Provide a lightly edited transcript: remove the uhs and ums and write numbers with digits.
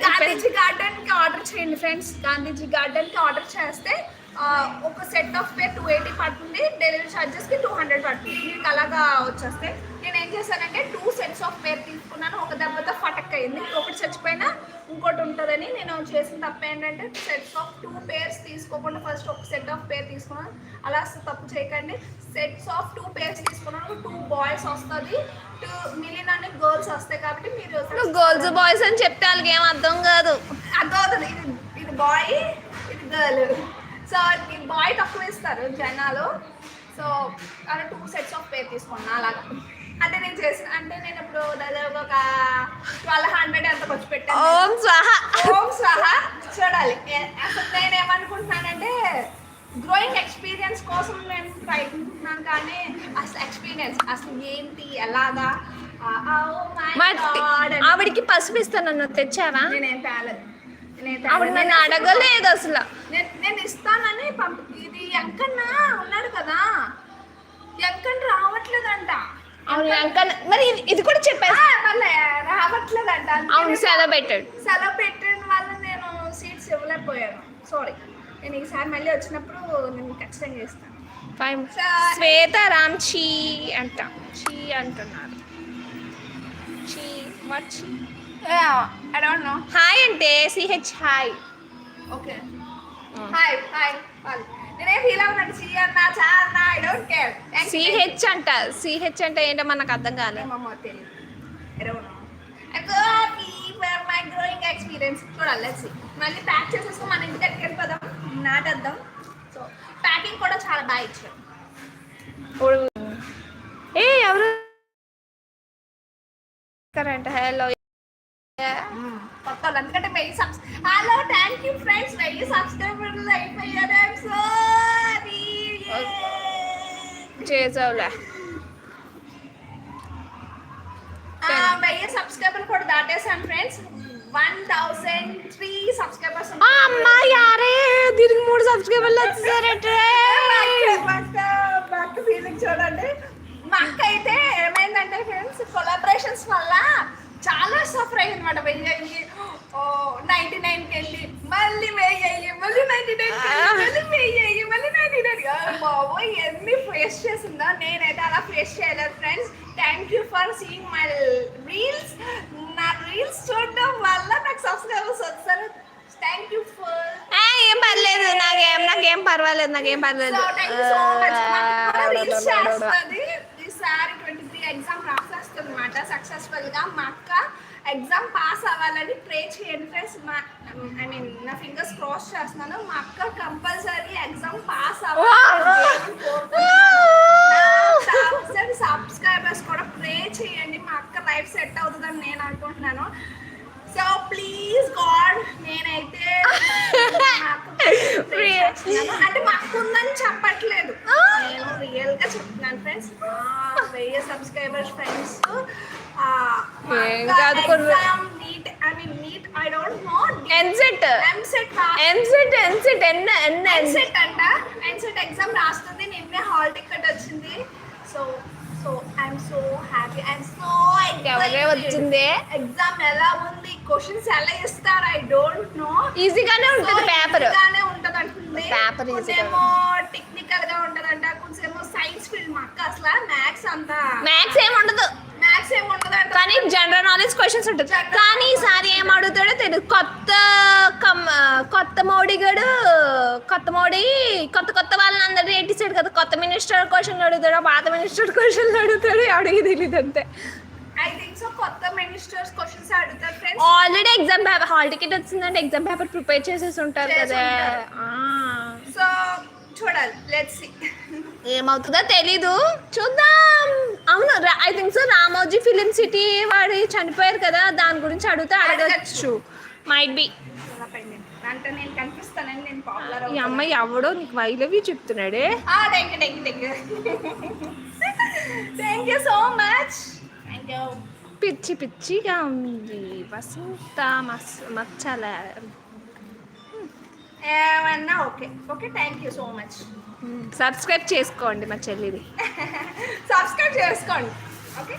Gandhiji గార్డెన్కి order చేయండి friends. Gandhiji గార్డెన్కి order చేస్తే ఒక సెట్ ఆఫ్ పేర్ 280 పడుతుంది, డెలివరీ ఛార్జెస్కి 200 పడుతుంది. మీకు అలాగా వచ్చేస్తే నేను ఏం చేశానంటే 2 సెట్స్ ఆఫ్ పేర్ తీసుకున్నాను. ఒక దెబ్బతో ఫటక్ అయింది, ఒకటి చచ్చిపోయినా ఇంకోటి ఉంటుందని నేను చేసిన తప్పు ఏంటంటే సెట్స్ ఆఫ్ 2 పేర్స్ తీసుకోకుండా ఫస్ట్ ఒక సెట్ ఆఫ్ పేర్ తీసుకున్నాను. అలా తప్పు చేయకండి. సెట్స్ ఆఫ్ 2 పేర్స్ తీసుకున్నాను. 2 బాయ్స్ వస్తుంది, 2 మిలియన్ అనే గర్ల్స్ వస్తాయి. కాబట్టి మీరు గర్ల్స్ బాయ్స్ అని చెప్తే వాళ్ళకి ఏం అర్థం కాదు. అర్థం అవుతుంది. ఇది బాయ్, ఇది గర్ల్. సో ఈ బాయ్ తక్కువ ఇస్తారు జనాలు. సో అలా 2 సెట్స్ ఆఫ్ పేర్ తీసుకున్నా. అలాగా అంటే నేను చేసిన అంటే నేను ఇప్పుడు దాదాపు ఒక 1200 ఎంత ఖర్చు పెట్టాను. ఓం స్వాహా. ఓం స్వాహా. చూడాలి. అసలు నేను ఏమనుకుంటున్నానంటే గ్రోయింగ్ ఎక్స్పీరియన్స్ కోసం నేను ప్రయత్నిస్తున్నాను, కానీ అసలు ఎక్స్పీరియన్స్ అసలు ఏంటి ఎలాగా ఆవిడికి పసుపు ఇస్తాను, తెచ్చావా? నేనేం తేలేదు. ఆవిడ నన్ను అడగలేదు అసలు. నేను ఇస్తానని ఇది ఎంకన్న ఉన్నాడు కదా, ఎంకన్న రావట్లేదంట. అవును ఎంకన్న, మరి ఇది కూడా చెప్పాను రావట్లేదంట. అవును సెలవు పెట్టాడు. సెలవు పెట్టిన వల్ల నేను సీట్స్ ఇవ్వలేకపోయాను. సారీ. నేను ఈసారి మళ్ళీ వచ్చినప్పుడు నేను ఖచ్చితంగా చేస్తాను. శ్వేత రామ్ చీ అంట, చీ అంటున్నారు. చీ వాట్ చీ? I don't know. హాయ్ అంటే CH hi. Okay hi hi. నేనే ఫీల్ అవుతాను. సి అన్నా చా అన్నా ఐ డోంట్ కేర్. సిహెచ్ అంట, సిహెచ్ అంటే ఏంటో మనకు అర్థం కాలేదు. మమ్మ తెలియదు. I don't know. I'm happy for my growing experience. చూడాలి. Let's see. మళ్ళీ ప్యాక్ చేసేసుకొని మన ఇంటికి వెళ్ళిపోదాం, నాటేద్దాం. సో ప్యాకింగ్ కూడా చాలా బాగా ఇచ్చారు. ఏ ఎవరు అంట? హలో కొత్త ఎందుకంటే హలో థ్యాంక్ యూ ఫ్రెండ్స్. 1000 సబ్స్క్రైబర్లు అయిపోయారు. I'm sorry. చేసావులే. 1000 సబ్స్క్రైబర్లు కూడా దాటేసాను ఫ్రెండ్స్. 1003 సబ్స్క్రైబర్స్. అమ్మా యారే దీనికి 3 సబ్స్క్రైబర్లు వచ్చేసారంటే మా అక్క ఫీలింగ్ చూడండి. మా అక్క అయితే ఏమైందంటే ఫ్రెండ్స్ కొలాబరేషన్స్ వల్ల చాలా సఫర్ అయ్యి అనమాట. 99కి వెళ్ళి మళ్ళీ 1000, మళ్ళీ 99 మళ్ళీ 1000, మళ్ళీ 99. బాబోయ్ ఎన్ని ఫేస్ చేసిందో. నేనైతే అలా ఫేస్ చేయలేదు friends. Thank you for seeing my reels. నా రీల్స్ చూడడం వల్ల నాకు సబ్స్క్రైబర్స్ వస్తారు. Thank you for. ఏం పర్లేదు, నాకేం పర్వాలేదు, నాకేం పర్లేదు. రీల్స్ చేస్తుంది. ఈసారి 23 ఎగ్జామ్ రాసేస్తుంది అనమాట సక్సెస్ఫుల్ గా. మా అక్క ఎగ్జామ్ పాస్ అవ్వాలని ప్రే చేయండి ఫ్రెండ్స్. ఐ మీన్ నా ఫింగర్స్ క్రాస్ చేస్తున్నాను. మా అక్క కంపల్సరీ ఎగ్జామ్ పాస్ అవ్వాలి. సబ్స్క్రైబర్స్ కూడా ప్రే చేయండి. మా అక్క లైఫ్ సెట్ అవుతుందని నేను అనుకుంటున్నాను. సో ప్లీజ్ గాడ్ నేనైతే అంటే మా అక్క ఉందని చెప్పట్లేదు, నేను రియల్ గా చెప్తున్నాను ఫ్రెండ్స్. 1000 subscribers friends. ఎగ్జామ్ రాస్తుంది. నిన్నే హాల్ టికెట్ వచ్చింది. So I'm so happy. I'm so వచ్చింది. ఎగ్జామ్ ఎలా ఉంది, క్వశ్చన్స్ ఎలా ఇస్తారు ఐ డోంట్ నో. ఈజీగానే ఉంటుంది పేపర్. ఈజీగానే ఉంటుంది అంటుంది. పేపర్ కొంచెమో టెక్నికల్ గా ఉంటదంట, కొంచెమో సైన్స్ ఫీల్డ్. మా అక్క అసలు మ్యాథ్స్ అంతా మ్యాథ్స్ ఏమి ఉండదు కానీ జనరల్ నాలెడ్జ్ క్వశ్చన్స్ ఉంటుంది. కానీ ఈసారి ఏం అడుగుతాడో తెలియదు. కొత్త కొత్త వాళ్ళని అందరూ ఎట్టిసాడు కదా. కొత్త మినిస్టర్ క్వశ్చన్లు అడుగుతాడు, పాత మినిస్టర్ క్వశ్చన్లు అడుగుతాడు, అడిగి తెలియదు అంతే. ఐ థింక్ సో కొత్త మినిస్టర్స్ క్వశ్చన్స్ అడుగుతారు friends. Already exam paper hall ticket వచ్చిందంటే ఎగ్జామ్ పేపర్ ప్రిపేర్ చేసేసి ఉంటారు కదా. సో చూడాలి. లెట్స్ సీ ఏమవుతుందో తెలీదు, చూద్దాం. అవును I think so Ramoji film city వాడి చనిపోయారు కదా, దాని గురించి అడగచ్చు. Might be. అంటే నేను కనిపిస్తానని నేను పాపులర్. ఈ అమ్మాయి ఎవడో నీకు ఐ లవ్ యూ చెప్తున్నాడే. Thank you so much. పిచ్చిగా ఉంది వసంత మచ్చల. ఏమన్నా okay thank you so much. Subscribe చేసుకోండి మా చెల్లిది. సబ్స్క్రైబ్ చేసుకోండి. ఓకే